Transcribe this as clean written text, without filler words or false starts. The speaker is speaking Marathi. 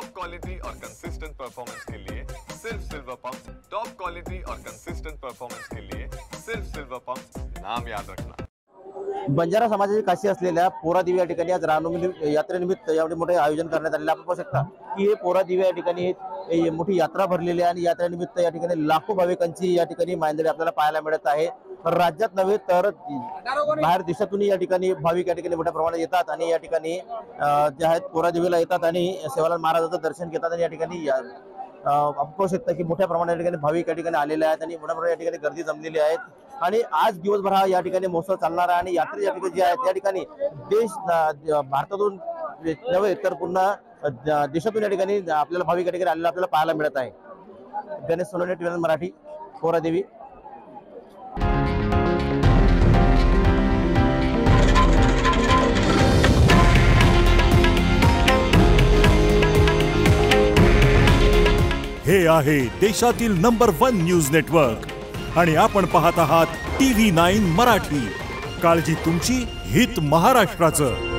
टॉप क्वालिटी और कंसिस्टेंट परफॉर्मेंस के लिए सिर्फ सिल्वर पंप। टॉप क्वालिटी और कंसिस्टेंट परफॉर्मेंस के लिए सिर्फ सिल्वर पंप, नाम याद रखना। बंजारा समाजाची काशी असलेल्या पोरादेवी या ठिकाणी आज रामनवमी यात्रेनिमित्त एवढे मोठे आयोजन करण्यात आलेले आपण पाहू शकता की हे पोरादेवी या ठिकाणी मोठी यात्रा भरलेली आहे आणि यात्रेनिमित्त या ठिकाणी लाखो भाविकांची या ठिकाणी मांदळी आपल्याला पाहायला मिळत आहे। राज्यात नव्हे तर बाहेर देशातून या ठिकाणी भाविक या ठिकाणी मोठ्या प्रमाणात येतात आणि या ठिकाणी जे आहेत पोरादेवीला येतात आणि सेवालाल महाराजांचं दर्शन घेतात आणि या ठिकाणी आपण पाहू शकता की मोठ्या प्रमाणात या ठिकाणी भाविक या ठिकाणी आलेले आहेत आणि मोठ्या प्रमाणात या ठिकाणी गर्दी जमलेली आहे आणि आज दिवसभर हा या ठिकाणी महोत्सव चालणार आहे आणि यात्रे या ठिकाणी जे आहेत त्या ठिकाणी भारतातून नव्हे तर पुन्हा देशातून या ठिकाणी आपल्याला भाविक या ठिकाणी आलेला आपल्याला पाहायला मिळत आहे। गणेश सोनवणे, टीव्ही मराठी, पोरादेवी। हे आहे देशातील नंबर 1 न्यूज नेटवर्क आणि आपण पाहत आहात TV9 मराठी। काळजी तुमची, हित महाराष्ट्राचं।